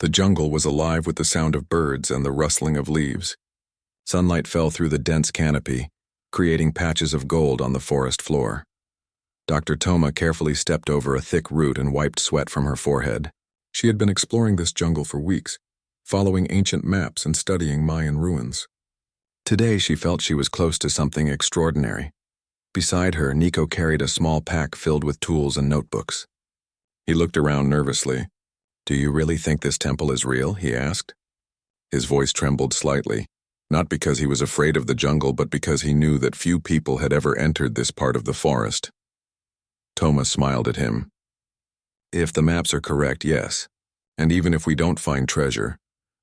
The jungle was alive with the sound of birds and the rustling of leaves. Sunlight fell through the dense canopy, creating patches of gold on the forest floor. Dr. Toma carefully stepped over a thick root and wiped sweat from her forehead. She had been exploring this jungle for weeks, following ancient maps and studying Mayan ruins. Today she felt she was close to something extraordinary. Beside her, Nico carried a small pack filled with tools and notebooks. He looked around nervously. "Do you really think this temple is real?" he asked. His voice trembled slightly, not because he was afraid of the jungle, but because he knew that few people had ever entered this part of the forest. Toma smiled at him. "If the maps are correct, yes. And even if we don't find treasure,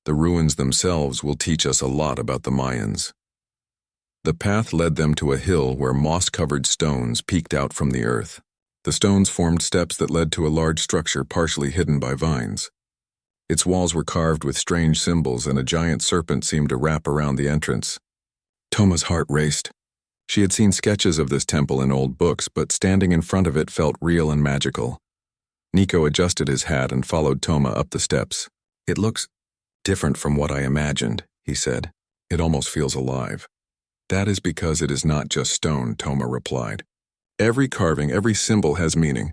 the ruins themselves will teach us a lot about the Mayans." The path led them to a hill where moss-covered stones peeked out from the earth. The stones formed steps that led to a large structure partially hidden by vines. Its walls were carved with strange symbols, and a giant serpent seemed to wrap around the entrance. Toma's heart raced. She had seen sketches of this temple in old books, but standing in front of it felt real and magical. Nico adjusted his hat and followed Toma up the steps. "It looks different from what I imagined," he said. "It almost feels alive." "That is because it is not just stone," Toma replied. "Every carving, every symbol has meaning.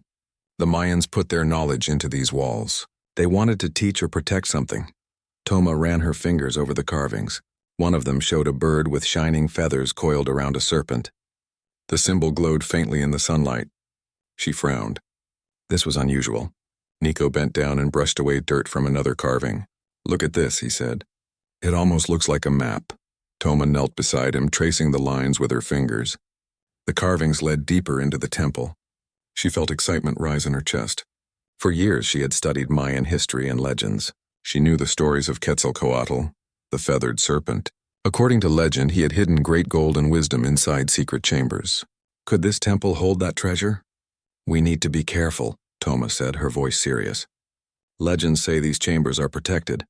The Mayans put their knowledge into these walls. They wanted to teach or protect something." Toma ran her fingers over the carvings. One of them showed a bird with shining feathers coiled around a serpent. The symbol glowed faintly in the sunlight. She frowned. This was unusual. Nico bent down and brushed away dirt from another carving. "Look at this," he said. "It almost looks like a map." Toma knelt beside him, tracing the lines with her fingers. The carvings led deeper into the temple. She felt excitement rise in her chest. For years she had studied Mayan history and legends. She knew the stories of Quetzalcoatl, the feathered serpent. According to legend, he had hidden great gold and wisdom inside secret chambers. Could this temple hold that treasure? "We need to be careful," Toma said, her voice serious. "Legends say these chambers are protected.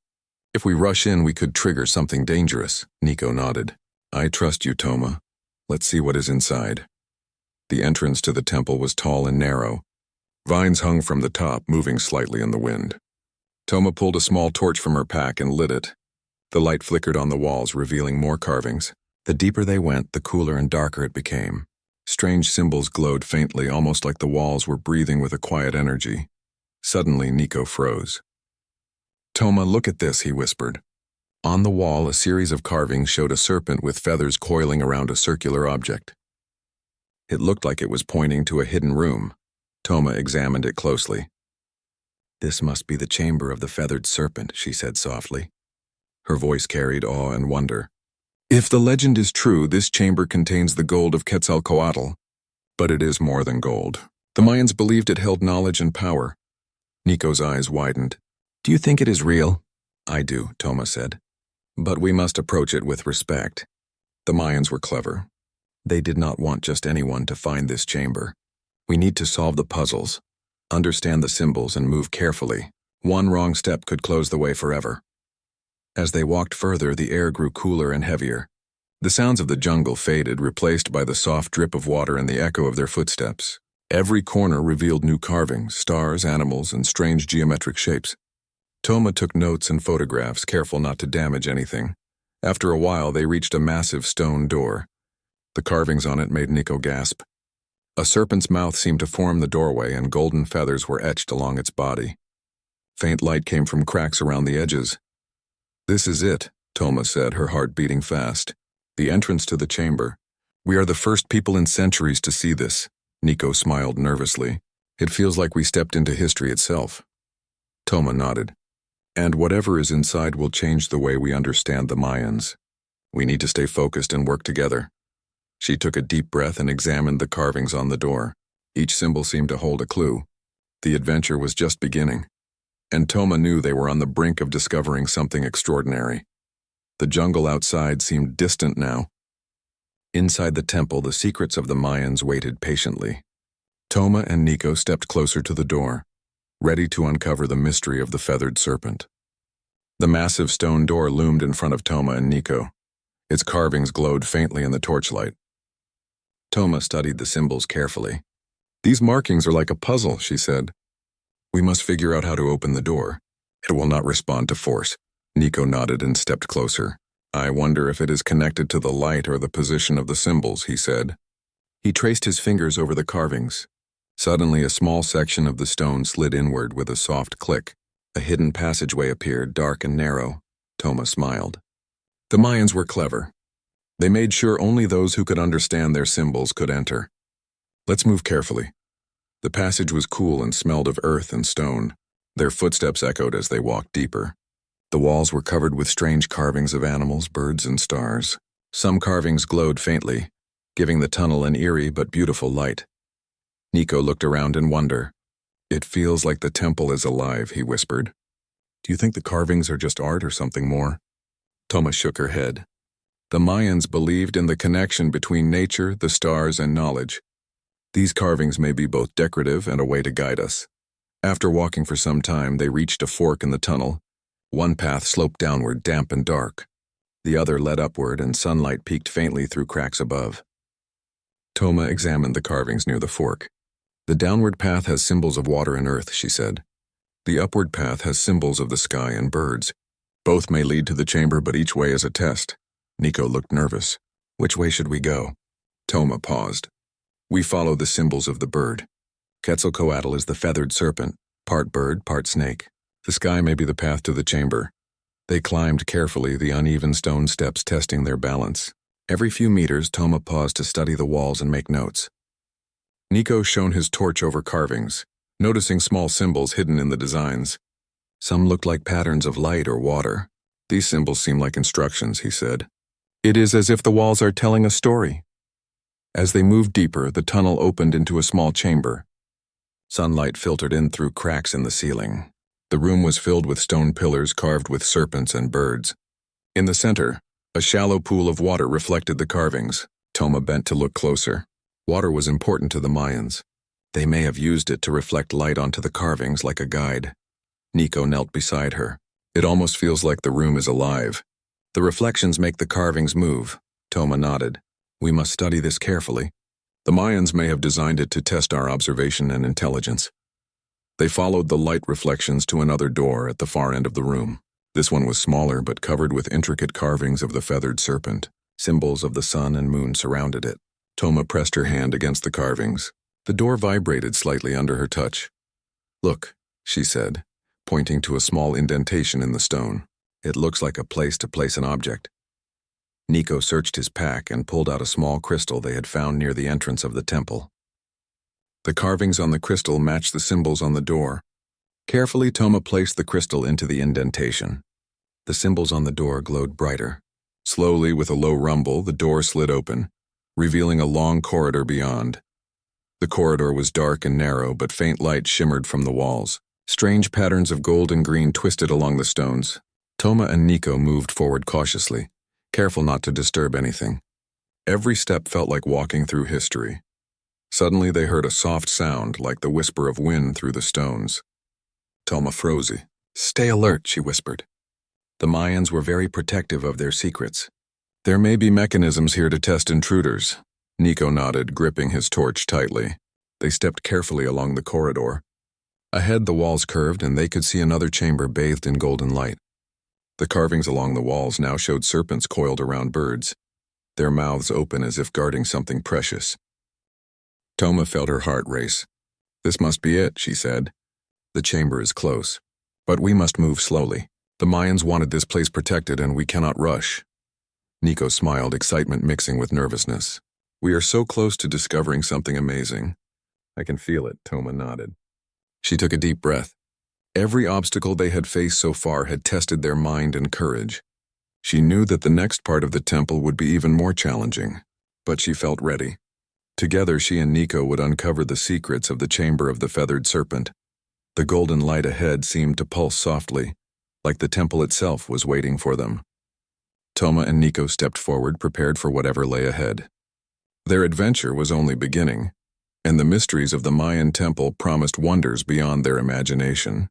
If we rush in, we could trigger something dangerous." Nico nodded. "I trust you, Toma. Let's see what is inside." The entrance to the temple was tall and narrow. Vines hung from the top, moving slightly in the wind. Toma pulled a small torch from her pack and lit it. The light flickered on the walls, revealing more carvings. The deeper they went, the cooler and darker it became. Strange symbols glowed faintly, almost like the walls were breathing with a quiet energy. Suddenly, Nico froze. "Toma, look at this," he whispered. On the wall, a series of carvings showed a serpent with feathers coiling around a circular object. It looked like it was pointing to a hidden room. Toma examined it closely. "This must be the chamber of the feathered serpent," she said softly. Her voice carried awe and wonder. "If the legend is true, this chamber contains the gold of Quetzalcoatl. But it is more than gold. The Mayans believed it held knowledge and power." Nico's eyes widened. "Do you think it is real?" "I do," Toma said. "But we must approach it with respect. The Mayans were clever. They did not want just anyone to find this chamber. We need to solve the puzzles, understand the symbols, and move carefully. One wrong step could close the way forever." As they walked further, the air grew cooler and heavier. The sounds of the jungle faded, replaced by the soft drip of water and the echo of their footsteps. Every corner revealed new carvings, stars, animals, and strange geometric shapes. Toma took notes and photographs, careful not to damage anything. After a while, they reached a massive stone door. The carvings on it made Nico gasp. A serpent's mouth seemed to form the doorway, and golden feathers were etched along its body. Faint light came from cracks around the edges. "This is it," Toma said, her heart beating fast. "The entrance to the chamber. We are the first people in centuries to see this." Nico smiled nervously. "It feels like we stepped into history itself." Toma nodded. "And whatever is inside will change the way we understand the Mayans. We need to stay focused and work together." She took a deep breath and examined the carvings on the door. Each symbol seemed to hold a clue. The adventure was just beginning. And Toma knew they were on the brink of discovering something extraordinary. The jungle outside seemed distant now. Inside the temple, the secrets of the Mayans waited patiently. Toma and Nico stepped closer to the door, ready to uncover the mystery of the feathered serpent. The massive stone door loomed in front of Toma and Nico. Its carvings glowed faintly in the torchlight. Toma studied the symbols carefully. "These markings are like a puzzle," she said. "We must figure out how to open the door. It will not respond to force. Nico nodded and stepped closer. I wonder if it is connected to the light or the position of the symbols, he said. He traced his fingers over the carvings. Suddenly, a small section of the stone slid inward with a soft click. A hidden passageway appeared, dark and narrow. Toma smiled. The Mayans were clever. They made sure only those who could understand their symbols could enter. Let's move carefully. The passage was cool and smelled of earth and stone. Their footsteps echoed as they walked deeper. The walls were covered with strange carvings of animals, birds, and stars. Some carvings glowed faintly, giving the tunnel an eerie but beautiful light. Nico looked around in wonder. It feels like the temple is alive, he whispered. Do you think the carvings are just art or something more? Toma shook her head. The Mayans believed in the connection between nature, the stars, and knowledge. These carvings may be both decorative and a way to guide us. After walking for some time, they reached a fork in the tunnel. One path sloped downward, damp and dark. The other led upward, and sunlight peeked faintly through cracks above. Toma examined the carvings near the fork. The downward path has symbols of water and earth, she said. The upward path has symbols of the sky and birds. Both may lead to the chamber, but each way is a test. Nico looked nervous. Which way should we go? Toma paused. We follow the symbols of the bird. Quetzalcoatl is the feathered serpent, part bird, part snake. The sky may be the path to the chamber. They climbed carefully, the uneven stone steps testing their balance. Every few meters, Toma paused to study the walls and make notes. Nico shone his torch over carvings, noticing small symbols hidden in the designs. Some looked like patterns of light or water. These symbols seem like instructions, he said. It is as if the walls are telling a story. As they moved deeper, the tunnel opened into a small chamber. Sunlight filtered in through cracks in the ceiling. The room was filled with stone pillars carved with serpents and birds. In the center, a shallow pool of water reflected the carvings. Toma bent to look closer. Water was important to the Mayans. They may have used it to reflect light onto the carvings like a guide. Nico knelt beside her. It almost feels like the room is alive. The reflections make the carvings move. Toma nodded. We must study this carefully. The Mayans may have designed it to test our observation and intelligence. They followed the light reflections to another door at the far end of the room. This one was smaller but covered with intricate carvings of the feathered serpent. Symbols of the sun and moon surrounded it. Toma pressed her hand against the carvings. The door vibrated slightly under her touch. Look, she said, pointing to a small indentation in the stone. It looks like a place to place an object. Nico searched his pack and pulled out a small crystal they had found near the entrance of the temple. The carvings on the crystal matched the symbols on the door. Carefully, Toma placed the crystal into the indentation. The symbols on the door glowed brighter. Slowly, with a low rumble, the door slid open, revealing a long corridor beyond. The corridor was dark and narrow, but faint light shimmered from the walls. Strange patterns of gold and green twisted along the stones. Toma and Nico moved forward cautiously, careful not to disturb anything. Every step felt like walking through history. Suddenly they heard a soft sound, like the whisper of wind through the stones. Toma froze. Stay alert, she whispered. The Mayans were very protective of their secrets. There may be mechanisms here to test intruders. Nico nodded, gripping his torch tightly. They stepped carefully along the corridor. Ahead, the walls curved, and they could see another chamber bathed in golden light. The carvings along the walls now showed serpents coiled around birds, their mouths open as if guarding something precious. Toma felt her heart race. This must be it, she said. The chamber is close, but we must move slowly. The Mayans wanted this place protected, and we cannot rush. Nico smiled, excitement mixing with nervousness. We are so close to discovering something amazing. I can feel it, Toma nodded. She took a deep breath. Every obstacle they had faced so far had tested their mind and courage. She knew that the next part of the temple would be even more challenging, but she felt ready. Together, she and Nico would uncover the secrets of the chamber of the feathered serpent. The golden light ahead seemed to pulse softly, like the temple itself was waiting for them. Toma and Nico stepped forward, prepared for whatever lay ahead. Their adventure was only beginning, and the mysteries of the Mayan temple promised wonders beyond their imagination.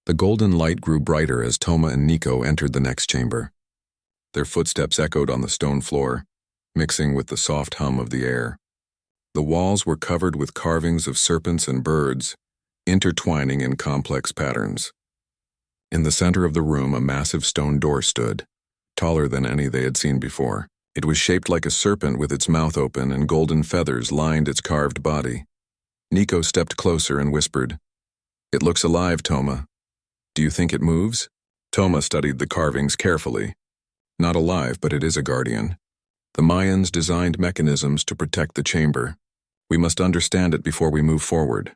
The golden light grew brighter as Toma and Nico entered the next chamber. Their footsteps echoed on the stone floor, mixing with the soft hum of the air. The walls were covered with carvings of serpents and birds, intertwining in complex patterns. In the center of the room, a massive stone door stood, taller than any they had seen before. It was shaped like a serpent with its mouth open and golden feathers lined its carved body. Nico stepped closer and whispered, "It looks alive, Toma. Do you think it moves?" Toma studied the carvings carefully. "Not alive, but it is a guardian. The Mayans designed mechanisms to protect the chamber. We must understand it before we move forward."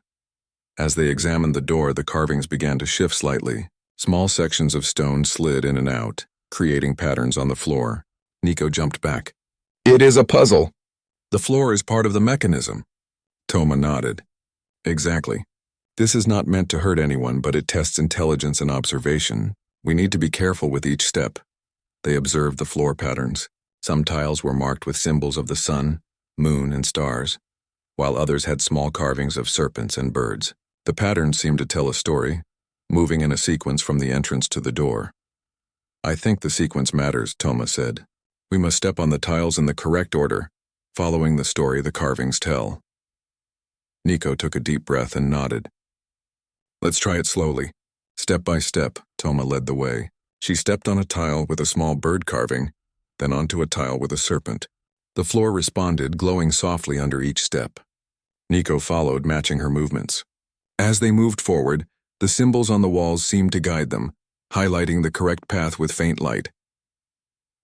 As they examined the door, the carvings began to shift slightly. Small sections of stone slid in and out, creating patterns on the floor. Nico jumped back. "It is a puzzle." "The floor is part of the mechanism." Toma nodded. "Exactly. This is not meant to hurt anyone, but it tests intelligence and observation. We need to be careful with each step." They observed the floor patterns. Some tiles were marked with symbols of the sun, moon, and stars, while others had small carvings of serpents and birds. The patterns seemed to tell a story, moving in a sequence from the entrance to the door. "I think the sequence matters," Toma said. "We must step on the tiles in the correct order, following the story the carvings tell." Nico took a deep breath and nodded. "Let's try it slowly." Step by step, Toma led the way. She stepped on a tile with a small bird carving, then onto a tile with a serpent. The floor responded, glowing softly under each step. Nico followed, matching her movements. As they moved forward, the symbols on the walls seemed to guide them, highlighting the correct path with faint light.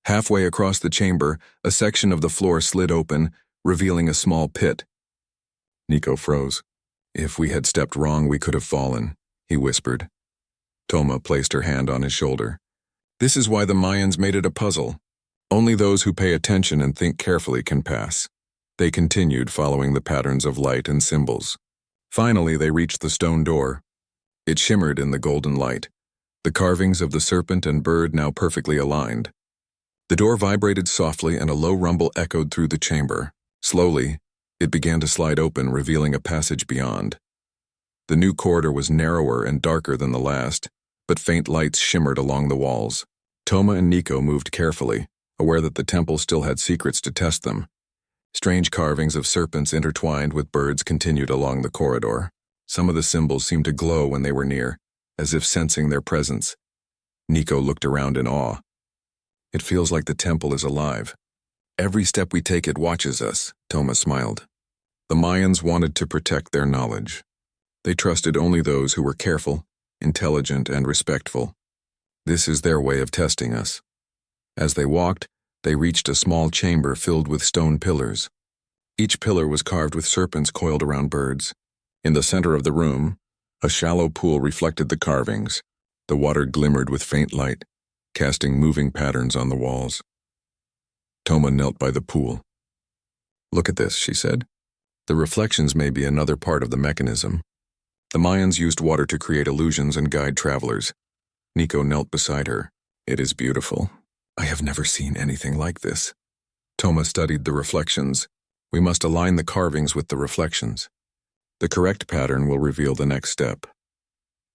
Halfway across the chamber, a section of the floor slid open, revealing a small pit. Nico froze. "If we had stepped wrong, we could have fallen," he whispered. Toma placed her hand on his shoulder. "This is why the Mayans made it a puzzle. Only those who pay attention and think carefully can pass." They continued, following the patterns of light and symbols. Finally, they reached the stone door. It shimmered in the golden light, the carvings of the serpent and bird now perfectly aligned. The door vibrated softly and a low rumble echoed through the chamber. Slowly, it began to slide open, revealing a passage beyond. The new corridor was narrower and darker than the last, but faint lights shimmered along the walls. Toma and Nico moved carefully, aware that the temple still had secrets to test them. Strange carvings of serpents intertwined with birds continued along the corridor. Some of the symbols seemed to glow when they were near, as if sensing their presence. Nico looked around in awe. "It feels like the temple is alive. Every step we take, it watches us," Toma smiled. The Mayans wanted to protect their knowledge. They trusted only those who were careful, intelligent, and respectful. This is their way of testing us. As they walked, they reached a small chamber filled with stone pillars. Each pillar was carved with serpents coiled around birds. In the center of the room, a shallow pool reflected the carvings. The water glimmered with faint light, casting moving patterns on the walls. Toma knelt by the pool. "Look at this," she said. "The reflections may be another part of the mechanism." The Mayans used water to create illusions and guide travelers. Nico knelt beside her. "It is beautiful. I have never seen anything like this." Toma studied the reflections. "We must align the carvings with the reflections. The correct pattern will reveal the next step."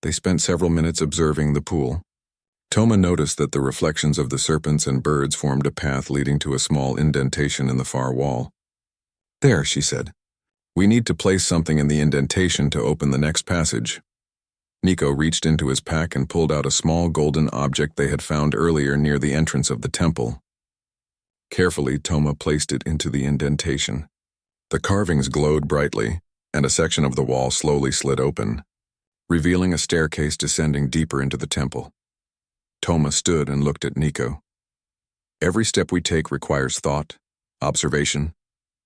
They spent several minutes observing the pool. Toma noticed that the reflections of the serpents and birds formed a path leading to a small indentation in the far wall. "There," she said. "We need to place something in the indentation to open the next passage." Nico reached into his pack and pulled out a small golden object they had found earlier near the entrance of the temple. Carefully, Toma placed it into the indentation. The carvings glowed brightly, and a section of the wall slowly slid open, revealing a staircase descending deeper into the temple. Toma stood and looked at Nico. "Every step we take requires thought, observation,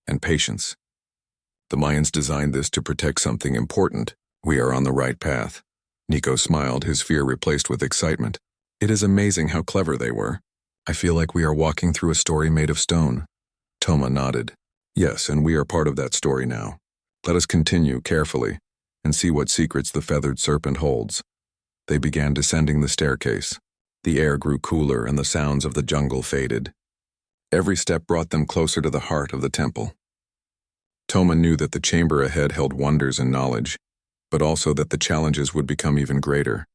and patience. The Mayans designed this to protect something important. We are on the right path." Nico smiled, his fear replaced with excitement. "It is amazing how clever they were. I feel like we are walking through a story made of stone." Toma nodded. "Yes, and we are part of that story now. Let us continue carefully and see what secrets the feathered serpent holds." They began descending the staircase. The air grew cooler and the sounds of the jungle faded. Every step brought them closer to the heart of the temple. Toma knew that the chamber ahead held wonders and knowledge, but also that the challenges would become even greater.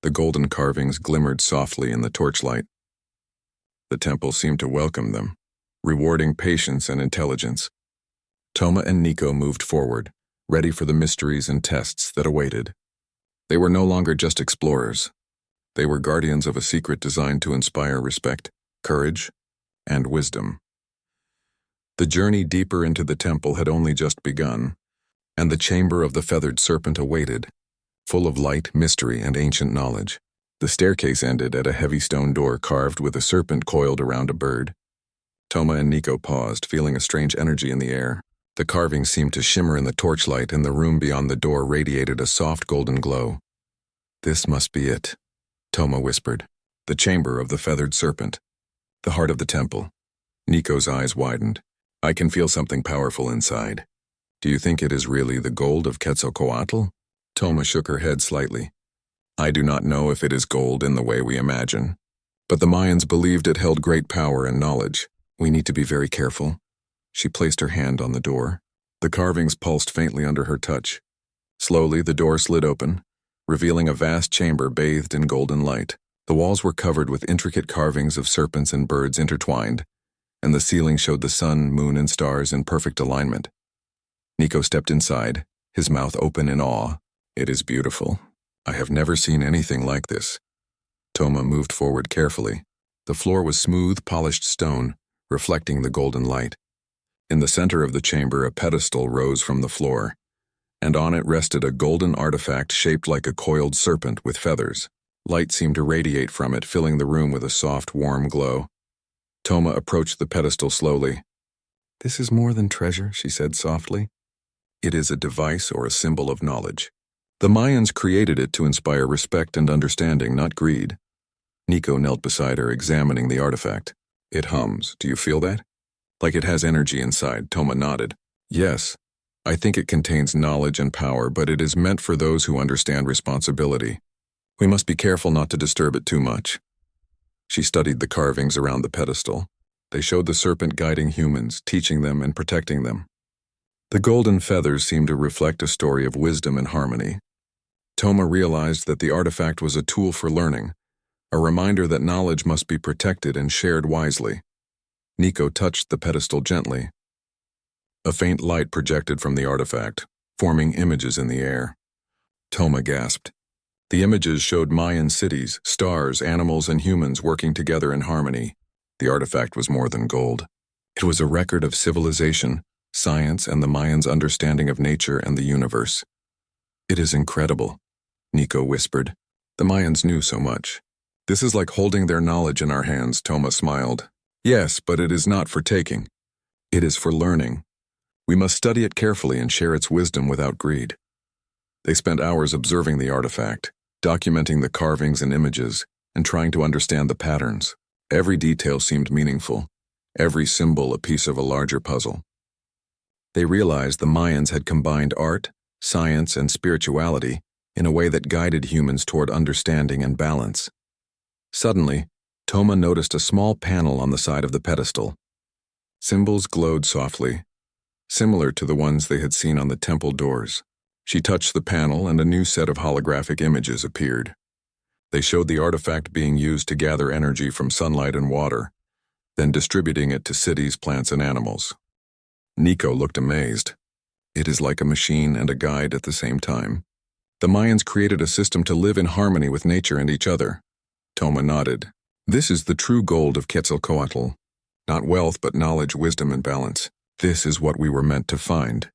The golden carvings glimmered softly in the torchlight. The temple seemed to welcome them, rewarding patience and intelligence. Toma and Nico moved forward, ready for the mysteries and tests that awaited. They were no longer just explorers. They were guardians of a secret designed to inspire respect, courage, and wisdom. The journey deeper into the temple had only just begun, and the chamber of the feathered serpent awaited, full of light, mystery, and ancient knowledge. The staircase ended at a heavy stone door carved with a serpent coiled around a bird. Toma and Nico paused, feeling a strange energy in the air. The carving seemed to shimmer in the torchlight, and the room beyond the door radiated a soft golden glow. "This must be it," Toma whispered. "The chamber of the feathered serpent. The heart of the temple." Nico's eyes widened. "I can feel something powerful inside. Do you think it is really the gold of Quetzalcoatl?" Toma shook her head slightly. "I do not know if it is gold in the way we imagine, but the Mayans believed it held great power and knowledge. We need to be very careful." She placed her hand on the door. The carvings pulsed faintly under her touch. Slowly, the door slid open, revealing a vast chamber bathed in golden light. The walls were covered with intricate carvings of serpents and birds intertwined, and the ceiling showed the sun, moon, and stars in perfect alignment. Nico stepped inside, his mouth open in awe. "It is beautiful. I have never seen anything like this." Toma moved forward carefully. The floor was smooth, polished stone, reflecting the golden light. In the center of the chamber, a pedestal rose from the floor, and on it rested a golden artifact shaped like a coiled serpent with feathers. Light seemed to radiate from it, filling the room with a soft, warm glow. Toma approached the pedestal slowly. "This is more than treasure," she said softly. "It is a device or a symbol of knowledge. The Mayans created it to inspire respect and understanding, not greed." Nico knelt beside her, examining the artifact. "It hums. Do you feel that? Like it has energy inside." Toma nodded. "Yes. I think it contains knowledge and power, but it is meant for those who understand responsibility. We must be careful not to disturb it too much." She studied the carvings around the pedestal. They showed the serpent guiding humans, teaching them and protecting them. The golden feathers seemed to reflect a story of wisdom and harmony. Toma realized that the artifact was a tool for learning, a reminder that knowledge must be protected and shared wisely. Nico touched the pedestal gently. A faint light projected from the artifact, forming images in the air. Toma gasped. The images showed Mayan cities, stars, animals, and humans working together in harmony. The artifact was more than gold. It was a record of civilization, science, and the Mayans' understanding of nature and the universe. "It is incredible," Nico whispered. "The Mayans knew so much. This is like holding their knowledge in our hands," Toma smiled. "Yes, but it is not for taking. It is for learning. We must study it carefully and share its wisdom without greed." They spent hours observing the artifact, documenting the carvings and images, and trying to understand the patterns. Every detail seemed meaningful, every symbol a piece of a larger puzzle. They realized the Mayans had combined art, science, and spirituality in a way that guided humans toward understanding and balance. Suddenly, Toma noticed a small panel on the side of the pedestal. Symbols glowed softly, similar to the ones they had seen on the temple doors. She touched the panel and a new set of holographic images appeared. They showed the artifact being used to gather energy from sunlight and water, then distributing it to cities, plants, and animals. Nico looked amazed. It is like a machine and a guide at the same time. The Mayans created a system to live in harmony with nature and each other. Toma nodded. "This is the true gold of Quetzalcoatl. Not wealth, but knowledge, wisdom, and balance. This is what we were meant to find."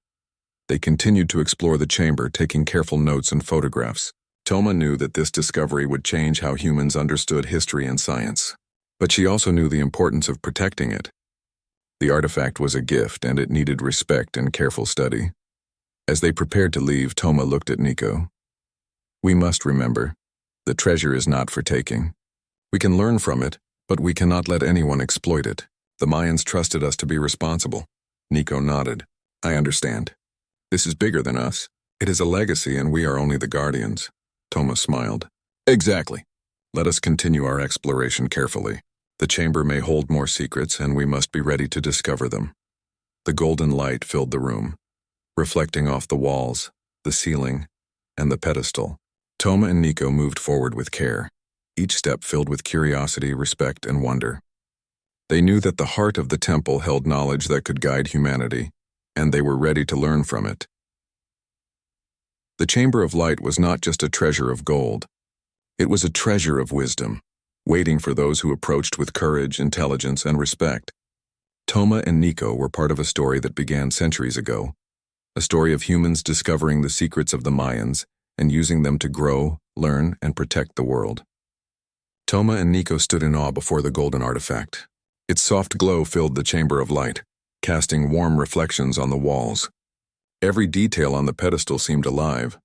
They continued to explore the chamber, taking careful notes and photographs. Toma knew that this discovery would change how humans understood history and science. But she also knew the importance of protecting it. The artifact was a gift, and it needed respect and careful study. As they prepared to leave, Toma looked at Nico. "We must remember, the treasure is not for taking. We can learn from it, but we cannot let anyone exploit it. The Mayans trusted us to be responsible." Nico nodded. "I understand. This is bigger than us. It is a legacy, and we are only the guardians." Toma smiled. "Exactly. Let us continue our exploration carefully. The chamber may hold more secrets, and we must be ready to discover them." The golden light filled the room, reflecting off the walls, the ceiling, and the pedestal. Toma and Nico moved forward with care, each step filled with curiosity, respect, and wonder. They knew that the heart of the temple held knowledge that could guide humanity, and they were ready to learn from it. The Chamber of Light was not just a treasure of gold. It was a treasure of wisdom, waiting for those who approached with courage, intelligence, and respect. Toma and Nico were part of a story that began centuries ago, a story of humans discovering the secrets of the Mayans and using them to grow, learn, and protect the world. Toma and Nico stood in awe before the golden artifact. Its soft glow filled the chamber of light, casting warm reflections on the walls. Every detail on the pedestal seemed alive,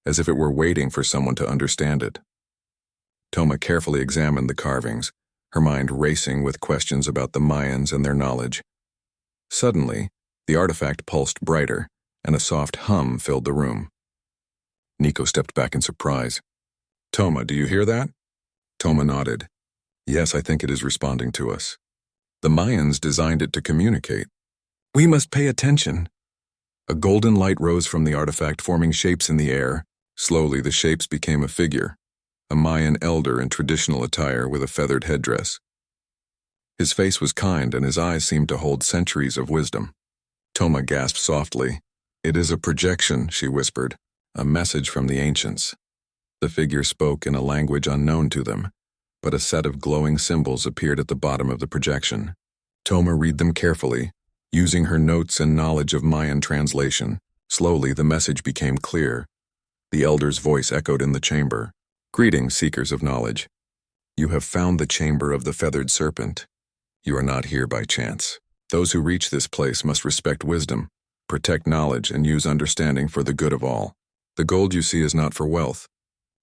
as if it were waiting for someone to understand it. Toma carefully examined the carvings, her mind racing with questions about the Mayans and their knowledge. Suddenly, the artifact pulsed brighter, and a soft hum filled the room. Nico stepped back in surprise. "Toma, do you hear that?" Toma nodded. "Yes, I think it is responding to us. The Mayans designed it to communicate. We must pay attention." A golden light rose from the artifact, forming shapes in the air. Slowly, the shapes became a figure, a Mayan elder in traditional attire with a feathered headdress. His face was kind, and his eyes seemed to hold centuries of wisdom. Toma gasped softly. "It is a projection," she whispered, "a message from the ancients." The figure spoke in a language unknown to them, but a set of glowing symbols appeared at the bottom of the projection. Toma read them carefully, using her notes and knowledge of Mayan translation. Slowly, the message became clear. The elder's voice echoed in the chamber. "Greetings, seekers of knowledge. You have found the chamber of the feathered serpent. You are not here by chance. Those who reach this place must respect wisdom, protect knowledge, and use understanding for the good of all. The gold you see is not for wealth.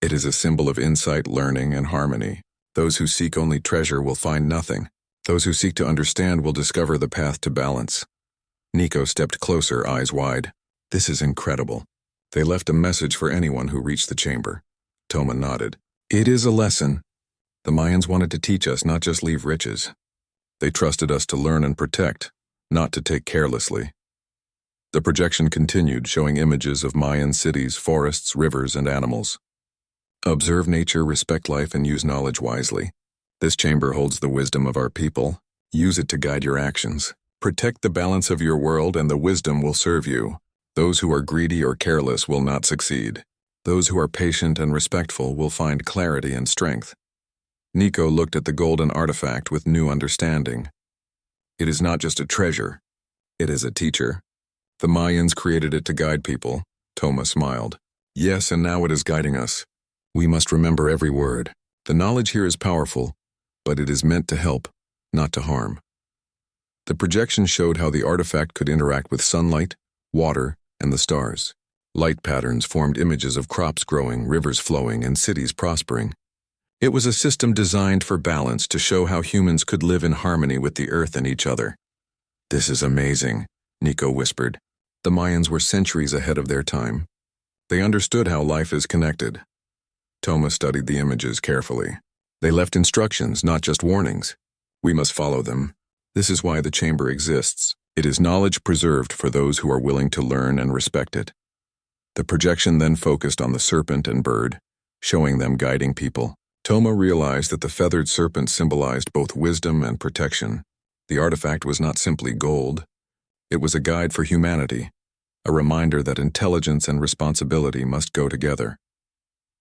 It is a symbol of insight, learning, and harmony. Those who seek only treasure will find nothing. Those who seek to understand will discover the path to balance." Nico stepped closer, eyes wide. "This is incredible. They left a message for anyone who reached the chamber." Toma nodded. "It is a lesson. The Mayans wanted to teach us, not just leave riches. They trusted us to learn and protect, not to take carelessly." The projection continued, showing images of Mayan cities, forests, rivers, and animals. "Observe nature, respect life, and use knowledge wisely. This chamber holds the wisdom of our people. Use it to guide your actions. Protect the balance of your world, and the wisdom will serve you. Those who are greedy or careless will not succeed. Those who are patient and respectful will find clarity and strength." Nico looked at the golden artifact with new understanding. "It is not just a treasure. It is a teacher. The Mayans created it to guide people." Toma smiled. "Yes, and now it is guiding us. We must remember every word. The knowledge here is powerful, but it is meant to help, not to harm." The projection showed how the artifact could interact with sunlight, water, and the stars. Light patterns formed images of crops growing, rivers flowing, and cities prospering. It was a system designed for balance, to show how humans could live in harmony with the earth and each other. "This is amazing," Nico whispered. The Mayans were centuries ahead of their time. They understood how life is connected. Toma studied the images carefully. They left instructions, not just warnings. We must follow them. This is why the chamber exists. It is knowledge preserved for those who are willing to learn and respect it. The projection then focused on the serpent and bird, showing them guiding people. Toma realized that the feathered serpent symbolized both wisdom and protection. The artifact was not simply gold. It was a guide for humanity, a reminder that intelligence and responsibility must go together.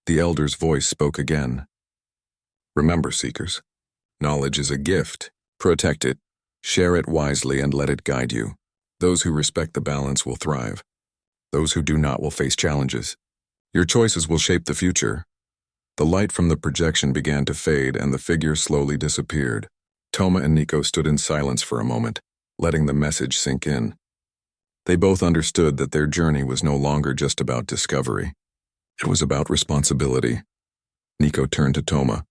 The elder's voice spoke again. "Remember, seekers, knowledge is a gift. Protect it, share it wisely, and let it guide you. Those who respect the balance will thrive. Those who do not will face challenges. Your choices will shape the future." The light from the projection began to fade, and the figure slowly disappeared. Toma and Nico stood in silence for a moment, letting the message sink in. They both understood that their journey was no longer just about discovery. It was about responsibility. Nico turned to Toma.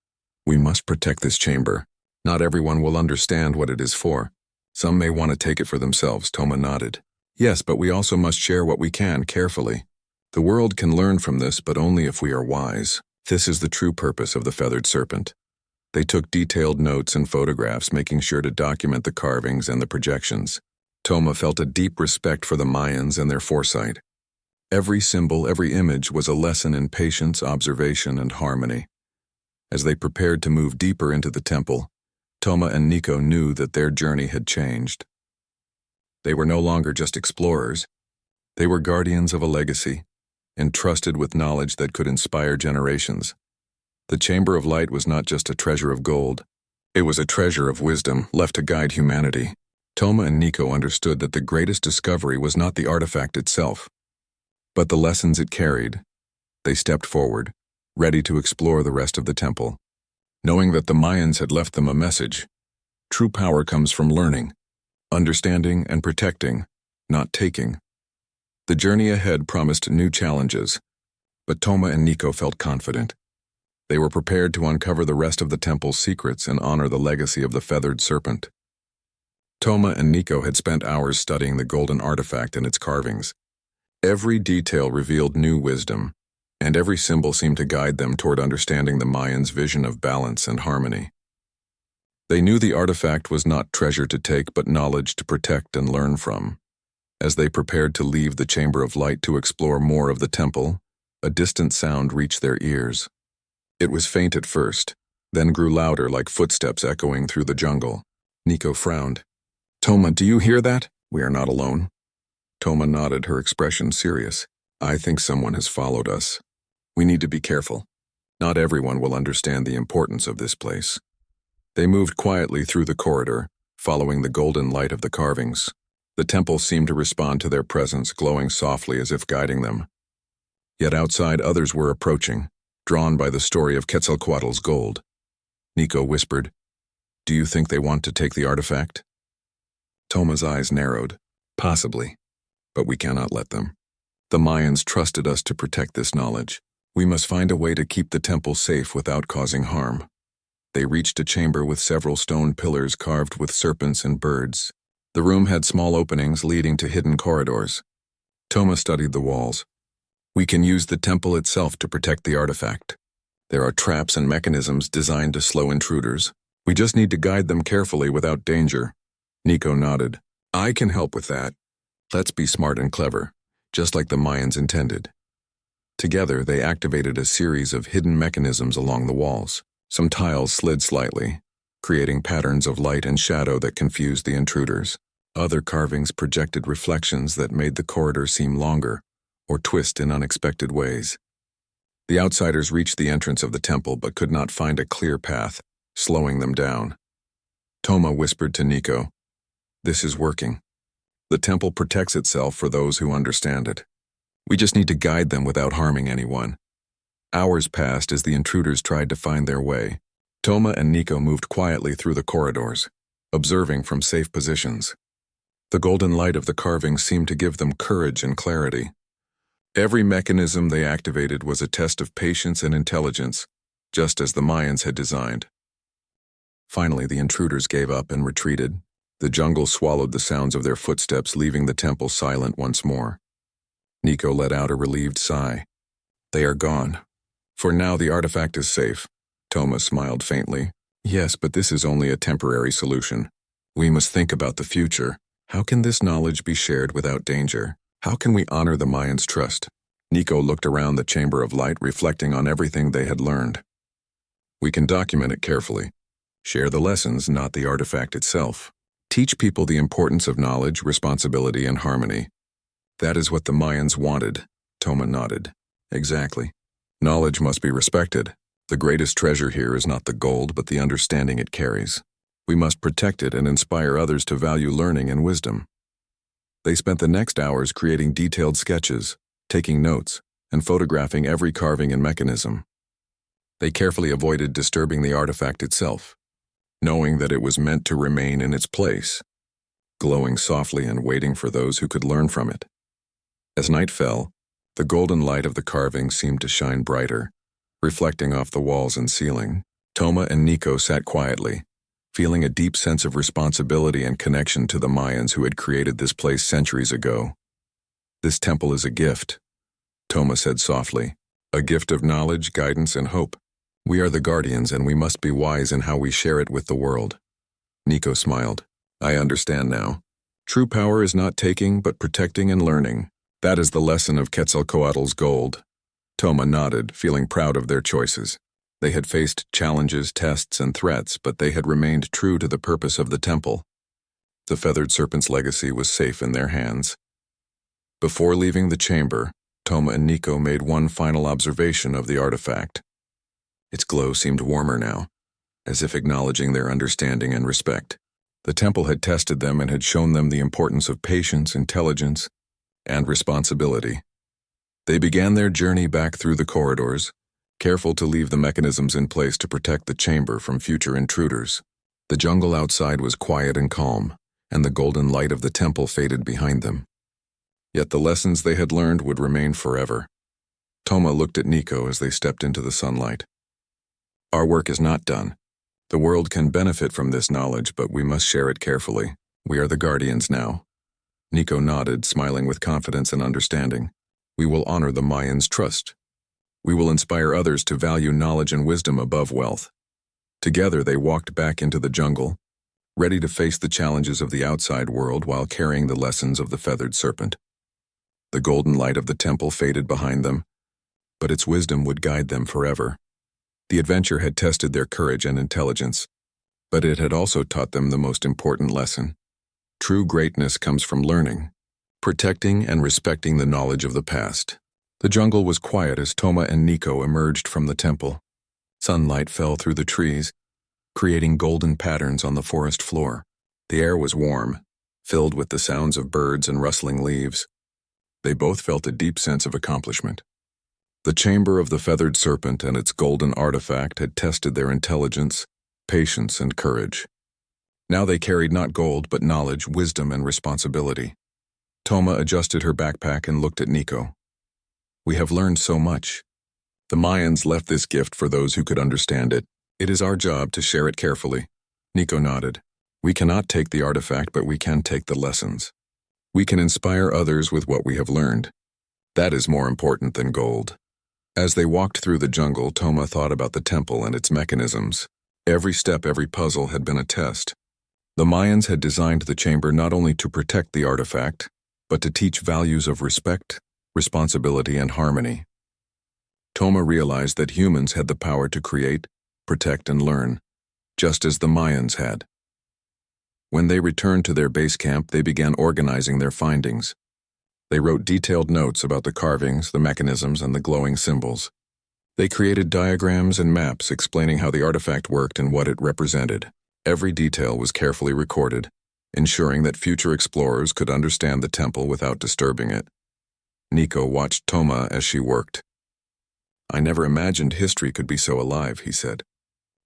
"We must protect this chamber. Not everyone will understand what it is for. Some may want to take it for themselves." Toma nodded. "Yes, but we also must share what we can carefully. The world can learn from this, but only if we are wise. This is the true purpose of the feathered serpent." They took detailed notes and photographs, making sure to document the carvings and the projections. Toma felt a deep respect for the Mayans and their foresight. Every symbol, every image was a lesson in patience, observation, and harmony. As they prepared to move deeper into the temple, Toma and Nico knew that their journey had changed. They were no longer just explorers. They were guardians of a legacy, entrusted with knowledge that could inspire generations. The Chamber of Light was not just a treasure of gold. It was a treasure of wisdom left to guide humanity. Toma and Nico understood that the greatest discovery was not the artifact itself, but the lessons it carried. They stepped forward, ready to explore the rest of the temple, knowing that the Mayans had left them a message. True power comes from learning, understanding, and protecting, not taking. The journey ahead promised new challenges, but Toma and Nico felt confident. They were prepared to uncover the rest of the temple's secrets and honor the legacy of the feathered serpent. Toma and Nico had spent hours studying the golden artifact and its carvings. Every detail revealed new wisdom, and every symbol seemed to guide them toward understanding the Mayans' vision of balance and harmony. They knew the artifact was not treasure to take, but knowledge to protect and learn from. As they prepared to leave the Chamber of Light to explore more of the temple, a distant sound reached their ears. It was faint at first, then grew louder like footsteps echoing through the jungle. Nico frowned. "Toma, do you hear that? We are not alone." Toma nodded, her expression serious. "I think someone has followed us. We need to be careful. Not everyone will understand the importance of this place." They moved quietly through the corridor, following the golden light of the carvings. The temple seemed to respond to their presence, glowing softly as if guiding them. Yet outside, others were approaching, drawn by the story of Quetzalcoatl's gold. Nico whispered, "Do you think they want to take the artifact?" Toma's eyes narrowed. "Possibly, but we cannot let them. The Mayans trusted us to protect this knowledge. We must find a way to keep the temple safe without causing harm." They reached a chamber with several stone pillars carved with serpents and birds. The room had small openings leading to hidden corridors. Toma studied the walls. "We can use the temple itself to protect the artifact. There are traps and mechanisms designed to slow intruders. We just need to guide them carefully without danger." Nico nodded. "I can help with that. Let's be smart and clever, just like the Mayans intended." Together, they activated a series of hidden mechanisms along the walls. Some tiles slid slightly, creating patterns of light and shadow that confused the intruders. Other carvings projected reflections that made the corridor seem longer, or twist in unexpected ways. The outsiders reached the entrance of the temple but could not find a clear path, slowing them down. Toma whispered to Nico, "This is working. The temple protects itself for those who understand it. We just need to guide them without harming anyone." Hours passed as the intruders tried to find their way. Toma and Nico moved quietly through the corridors, observing from safe positions. The golden light of the carving seemed to give them courage and clarity. Every mechanism they activated was a test of patience and intelligence, just as the Mayans had designed. Finally, the intruders gave up and retreated. The jungle swallowed the sounds of their footsteps, leaving the temple silent once more. Nico let out a relieved sigh. "They are gone. For now, the artifact is safe." Toma smiled faintly. "Yes, but this is only a temporary solution. We must think about the future. How can this knowledge be shared without danger? How can we honor the Mayans' trust?" Nico looked around the Chamber of Light, reflecting on everything they had learned. "We can document it carefully. Share the lessons, not the artifact itself. Teach people the importance of knowledge, responsibility, and harmony. That is what the Mayans wanted." Toma nodded. "Exactly. Knowledge must be respected. The greatest treasure here is not the gold, but the understanding it carries. We must protect it and inspire others to value learning and wisdom." They spent the next hours creating detailed sketches, taking notes, and photographing every carving and mechanism. They carefully avoided disturbing the artifact itself, knowing that it was meant to remain in its place, glowing softly and waiting for those who could learn from it. As night fell, the golden light of the carving seemed to shine brighter, reflecting off the walls and ceiling. Toma and Nico sat quietly, feeling a deep sense of responsibility and connection to the Mayans who had created this place centuries ago. "This temple is a gift," Toma said softly, "a gift of knowledge, guidance, and hope. We are the guardians, and we must be wise in how we share it with the world." Nico smiled. "I understand now. True power is not taking, but protecting and learning. That is the lesson of Quetzalcoatl's gold." Toma nodded, feeling proud of their choices. They had faced challenges, tests, and threats, but they had remained true to the purpose of the temple. The feathered serpent's legacy was safe in their hands. Before leaving the chamber, Toma and Nico made one final observation of the artifact. Its glow seemed warmer now, as if acknowledging their understanding and respect. The temple had tested them and had shown them the importance of patience, intelligence, and responsibility. They began their journey back through the corridors, careful to leave the mechanisms in place to protect the chamber from future intruders. The jungle outside was quiet and calm, and the golden light of the temple faded behind them. Yet the lessons they had learned would remain forever. Toma looked at Nico as they stepped into the sunlight. Our work is not done. The world can benefit from this knowledge, but we must share it carefully. We are the guardians now. Nico nodded, smiling with confidence and understanding. We will honor the Mayans' trust. We will inspire others to value knowledge and wisdom above wealth. Together they walked back into the jungle, ready to face the challenges of the outside world while carrying the lessons of the feathered serpent. The golden light of the temple faded behind them, but its wisdom would guide them forever. The adventure had tested their courage and intelligence, but it had also taught them the most important lesson. True greatness comes from learning, protecting and respecting the knowledge of the past. The jungle was quiet as Toma and Nico emerged from the temple. Sunlight fell through the trees, creating golden patterns on the forest floor. The air was warm, filled with the sounds of birds and rustling leaves. They both felt a deep sense of accomplishment. The chamber of the feathered serpent and its golden artifact had tested their intelligence, patience, and courage. Now they carried not gold, but knowledge, wisdom, and responsibility. Toma adjusted her backpack and looked at Nico. We have learned so much. The Mayans left this gift for those who could understand it. It is our job to share it carefully. Nico nodded. We cannot take the artifact, but we can take the lessons. We can inspire others with what we have learned. That is more important than gold. As they walked through the jungle, Toma thought about the temple and its mechanisms. Every step, every puzzle had been a test. The Mayans had designed the chamber not only to protect the artifact, but to teach values of respect, responsibility, and harmony. Toma realized that humans had the power to create, protect, and learn, just as the Mayans had. When they returned to their base camp, they began organizing their findings. They wrote detailed notes about the carvings, the mechanisms, and the glowing symbols. They created diagrams and maps explaining how the artifact worked and what it represented. Every detail was carefully recorded, ensuring that future explorers could understand the temple without disturbing it. Nico watched Toma as she worked. I never imagined history could be so alive, he said.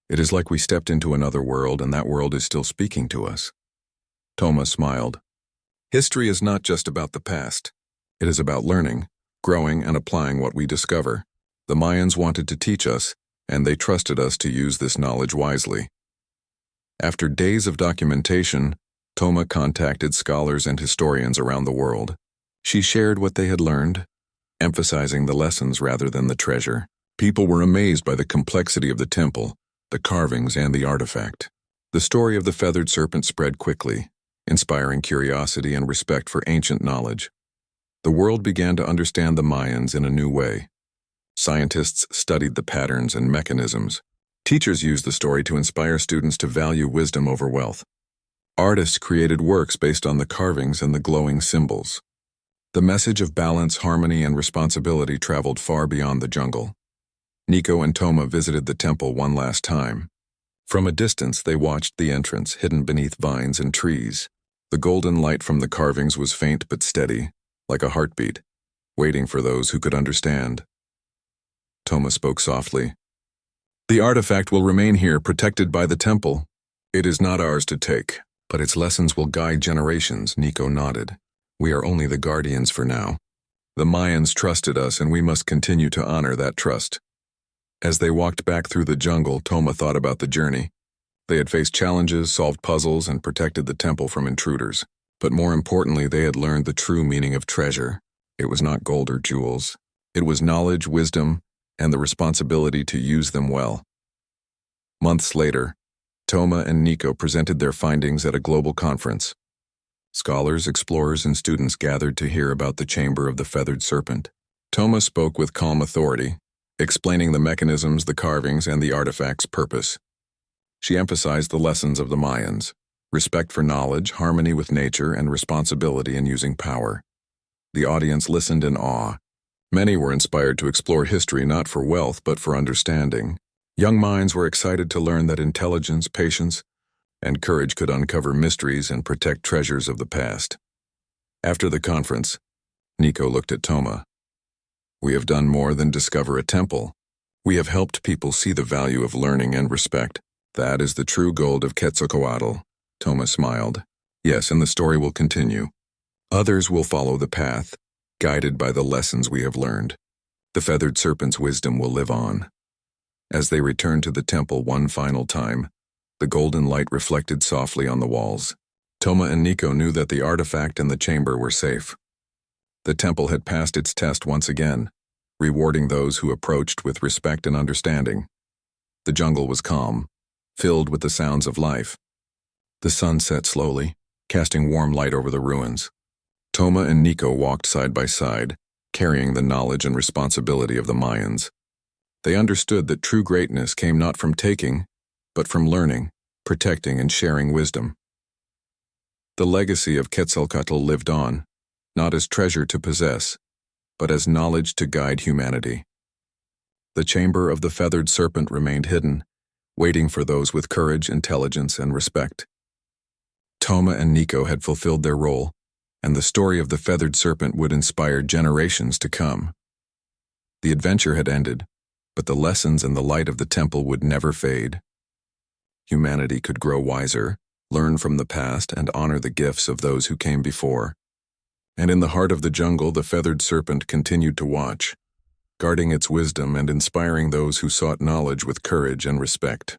It is like we stepped into another world and that world is still speaking to us. Toma smiled. History is not just about the past. It is about learning, growing, and applying what we discover. The Mayans wanted to teach us, and they trusted us to use this knowledge wisely. After days of documentation, Toma contacted scholars and historians around the world. She shared what they had learned, emphasizing the lessons rather than the treasure. People were amazed by the complexity of the temple, the carvings, and the artifact. The story of the feathered serpent spread quickly, inspiring curiosity and respect for ancient knowledge. The world began to understand the Mayans in a new way. Scientists studied the patterns and mechanisms. Teachers used the story to inspire students to value wisdom over wealth. Artists created works based on the carvings and the glowing symbols. The message of balance, harmony, and responsibility traveled far beyond the jungle. Nico and Toma visited the temple one last time. From a distance, they watched the entrance, hidden beneath vines and trees. The golden light from the carvings was faint but steady, like a heartbeat, waiting for those who could understand. Toma spoke softly. The artifact will remain here, protected by the temple. It is not ours to take, but its lessons will guide generations, Nico nodded. We are only the guardians for now. The Mayans trusted us, and we must continue to honor that trust. As they walked back through the jungle, Toma thought about the journey. They had faced challenges, solved puzzles, and protected the temple from intruders. But more importantly, they had learned the true meaning of treasure. It was not gold or jewels. It was knowledge, wisdom, and the responsibility to use them well. Months later, Toma and Nico presented their findings at a global conference. Scholars, explorers, and students gathered to hear about the chamber of the feathered serpent. Toma spoke with calm authority, explaining the mechanisms, the carvings, and the artifact's purpose. She emphasized the lessons of the Mayans: respect for knowledge, harmony with nature, and responsibility in using power. The audience listened in awe. Many were inspired to explore history not for wealth but for understanding. Young minds were excited to learn that intelligence, patience, and courage could uncover mysteries and protect treasures of the past. After the conference, Nico looked at Toma. "We have done more than discover a temple. We have helped people see the value of learning and respect. That is the true gold of Quetzalcoatl." Toma smiled. "Yes, and the story will continue. Others will follow the path, guided by the lessons we have learned. The feathered serpent's wisdom will live on." As they returned to the temple one final time, the golden light reflected softly on the walls. Toma and Nico knew that the artifact and the chamber were safe. The temple had passed its test once again, rewarding those who approached with respect and understanding. The jungle was calm, filled with the sounds of life. The sun set slowly, casting warm light over the ruins. Toma and Nico walked side by side, carrying the knowledge and responsibility of the Mayans. They understood that true greatness came not from taking, but from learning, protecting, and sharing wisdom. The legacy of Quetzalcoatl lived on, not as treasure to possess, but as knowledge to guide humanity. The chamber of the feathered serpent remained hidden, waiting for those with courage, intelligence, and respect. Toma and Nico had fulfilled their role, and the story of the feathered serpent would inspire generations to come. The adventure had ended, but the lessons and the light of the temple would never fade. Humanity could grow wiser, learn from the past, and honor the gifts of those who came before. And in the heart of the jungle, the feathered serpent continued to watch, guarding its wisdom and inspiring those who sought knowledge with courage and respect.